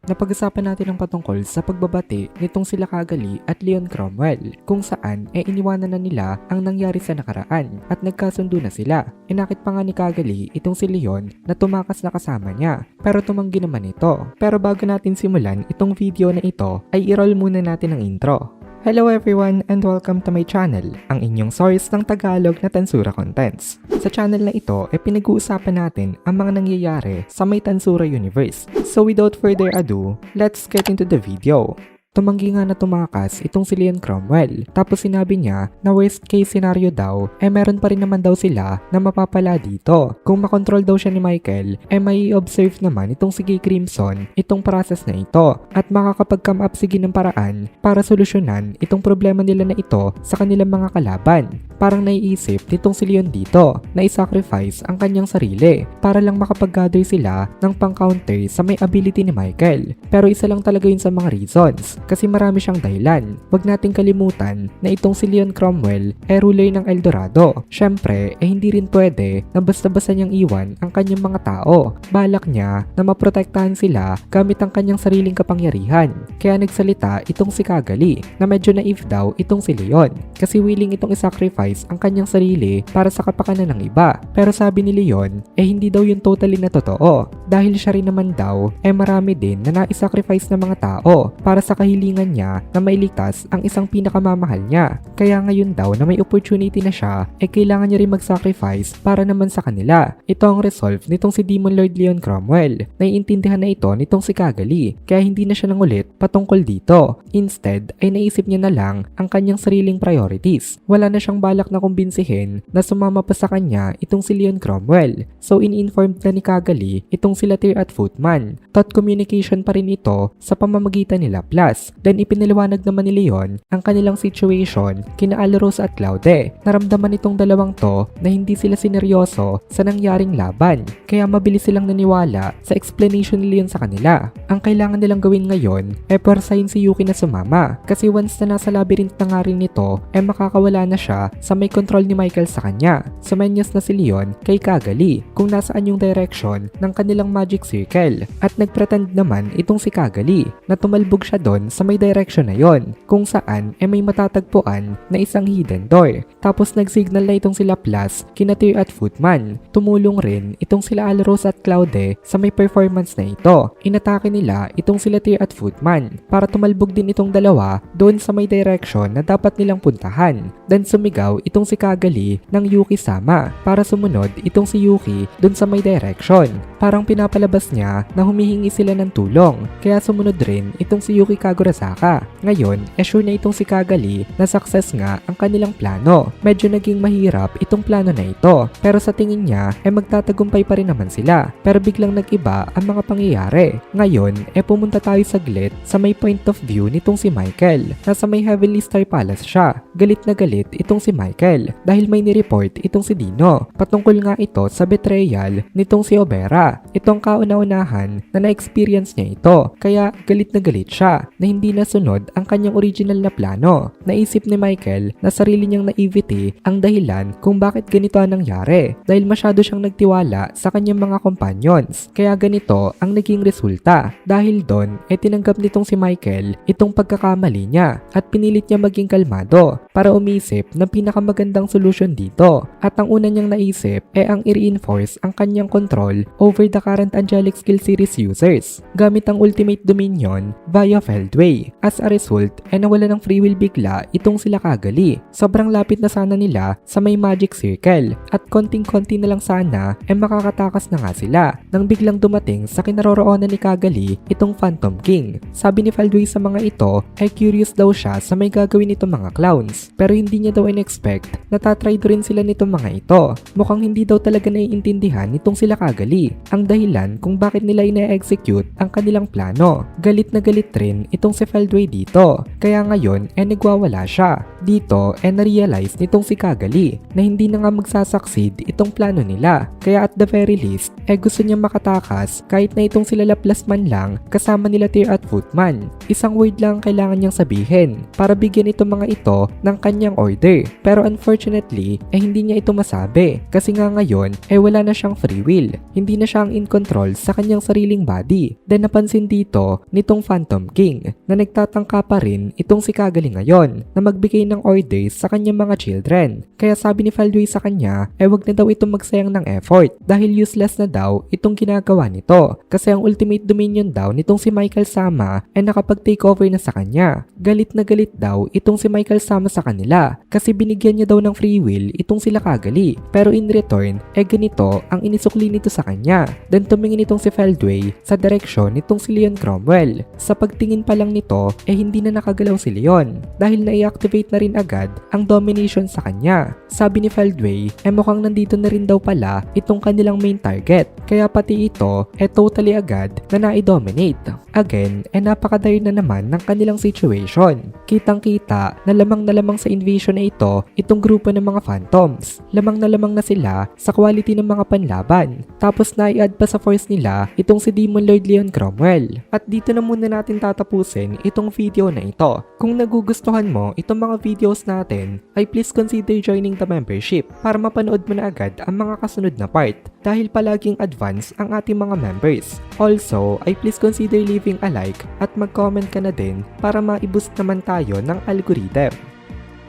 Napag-usapan natin ang patungkol sa pagbabati nitong sila Cagali at Leon Cromwell kung saan iniwanan na nila ang nangyari sa nakaraan at nagkasundo na sila. Inakit pa nga ni Cagali itong si Leon na tumakas na kasama niya pero tumanggi naman ito. Pero bago natin simulan itong video na ito ay i-roll muna natin ang intro. Hello everyone and welcome to my channel, ang inyong source ng Tagalog na Tansura Contents. Sa channel na ito ay pinag-uusapan natin ang mga nangyayari sa may Tansura Universe. So without further ado, let's get into the video. Tumanggi nga na tumakas itong si Leon Cromwell tapos sinabi niya na worst case scenario daw meron pa rin naman daw sila na mapapala dito. Kung makontrol daw siya ni Michael may observe naman itong si Gay Crimson itong process na ito at makakapag-come up sige ng paraan para solusyonan itong problema nila na ito sa kanilang mga kalaban. Parang naiisip nitong si Leon dito na i-sacrifice ang kanyang sarili para lang makapag-gather sila ng pang-counter sa may ability ni Michael. Pero isa lang talaga yun sa mga reasons kasi marami siyang dahilan. Huwag nating kalimutan na itong si Leon Cromwell ruler ng El Dorado. Syempre, hindi rin pwede na basta-basta niyang iwan ang kanyang mga tao. Balak niya na maprotektahan sila gamit ang kanyang sariling kapangyarihan. Kaya nagsalita itong si Cagali na medyo naive daw itong si Leon kasi willing itong i-sacrifice ang kanyang sarili para sa kapakanan ng iba. Pero sabi ni Leon, hindi daw yun totally na totoo dahil siya rin naman daw marami din na na-sacrifice ng mga tao para sa kahilingan niya na mailigtas ang isang pinakamamahal niya. Kaya ngayon daw na may opportunity na siya kailangan niya rin mag-sacrifice para naman sa kanila. Ito ang resolve nitong si Demon Lord Leon Cromwell. Naiintindihan na ito nitong si Cagali kaya hindi na siya nangulit patungkol dito. Instead ay naisip niya na lang ang kanyang sariling priorities. Wala na siyang balak na kumbinsihin na sumama pa sa kanya itong si Leon Cromwell. So in-informed na ni Cagali itong si Latyr at Footman. Thought communication pa rin ito sa pamamagitan nila Plus. Then ipinaliwanag naman ni Leon ang kanilang situation kina Alros at Claude. Naramdaman itong dalawang to na hindi sila sineryoso sa nangyaring laban. Kaya mabilis silang naniwala sa explanation ni Leon sa kanila. Ang kailangan nilang gawin ngayon puwersahin si Yuki na sumama kasi once na nasa labyrinth na nga rin nito makakawala na siya sa may control ni Michael sa kanya. Sumenyas na si Leon kay Cagali kung nasaan yung direction ng kanilang magic circle at nagpretend naman itong si Cagali na tumalbog siya doon sa may direction na yon kung saan may matatagpuan na isang hidden door. Tapos nagsignal na itong sila Plus, Latyr at Footman. Tumulong rin itong sila Alros at Claude sa may performance na ito. Inatake nila itong sila Latyr at Footman para tumalbog din itong dalawa doon sa may direction na dapat nilang puntahan. Then sumigaw itong si Cagali ng Yuki sama para sumunod itong si Yuki doon sa may direction. Parang pinapalabas niya na humihingi sila ng tulong kaya sumunod rin itong si Yuki Kagurasaka. Ngayon, sure na itong si Cagali na success nga ang kanilang plano. Medyo naging mahirap itong plano na ito pero sa tingin niya magtatagumpay pa rin naman sila. Pero biglang nag-iba ang mga pangyayari. Ngayon, pumunta tayo saglit sa may point of view nitong si Michael. Nasa may Heavenly Star Palace siya. Galit na galit itong si Michael dahil may nireport itong si Dino. Patungkol nga ito sa betrayal nitong si Obera. Itong kauna-unahan na na-experience niya ito. Kaya galit na galit siya na hindi nasunod ang kanyang original na plano. Naisip ni Michael na sarili niyang naivety ang dahilan kung bakit ganito ang nangyari dahil masyado siyang nagtiwala sa kanyang mga companions. Kaya ganito ang naging resulta. Dahil doon tinanggap nitong si Michael itong pagkakamali niya at pinilit niya maging kalmado para umisip ng pinakamagandang solusyon dito. At ang una niyang naisip ang i-reinforce ang kanyang control over the current Angelic Skill Series users gamit ang Ultimate Dominion via Feldway. As a result, nawala ng free will bigla itong sila Cagali. Sobrang lapit na sana nila sa may magic circle at konting-konti na lang sana makakatakas na nga sila nang biglang dumating sa kinaroroonan ni Cagali itong Phantom King. Sabi ni Feldway sa mga ito curious daw siya sa may gagawin nitong mga clowns pero hindi niya daw in-expect na tatry rin sila nitong mga ito. Mukhang hindi daw talaga naiintindihan nitong sila Cagali ang dahilan kung bakit nila ina-execute ang kanilang plano. Galit na galit rin ito nitong si Feldway dito. Kaya ngayon nagwawala siya. Dito na-realize nitong si Kagali na hindi na nga magsasucceed itong plano nila. Kaya at the very least gusto niya makatakas kahit na itong sila Laplas man lang kasama nila Tear at Footman. Isang word lang kailangan niyang sabihin para bigyan itong mga ito ng kanyang order. Pero unfortunately hindi niya ito masabi kasi nga ngayon wala na siyang free will. Hindi na siya ang in control sa kanyang sariling body. Then napansin dito nitong Phantom King na nagtatangka pa rin itong si Kagali ngayon na magbigay ng orders sa kanyang mga children. Kaya sabi ni Feldway sa kanya wag na daw itong magsayang ng effort dahil useless na daw itong ginagawa nito kasi ang ultimate dominion daw nitong si Michael Sama nakapag-take over na sa kanya. Galit na galit daw itong si Michael Sama sa kanila kasi binigyan niya daw ng free will itong sila Kagali pero in return ganito ang inisukli nito sa kanya. Then tumingin itong si Feldway sa direksyon nitong si Leon Cromwell. Sa pagtingin pa lang nito hindi na nakagalaw si Leon dahil na-activate na rin agad ang domination sa kanya. Sabi ni Feldway mukhang nandito na rin daw pala itong kanilang main target kaya pati ito totally agad na nai-dominate. Again napakadire na naman ng kanilang situation. Kitang kita na lamang sa invasion na ito itong grupo ng mga phantoms. Lamang na sila sa quality ng mga panlaban. Tapos na-i-add pa sa force nila itong si Demon Lord Leon Cromwell. At dito na muna natin tatapusin itong video na ito. Kung nagugustuhan mo itong mga videos natin ay please consider joining the membership para mapanood mo na agad ang mga kasunod na part dahil palaging advance ang ating mga members. Also ay please consider leaving a like at mag-comment ka na din para ma-boost naman tayo ng algorithm.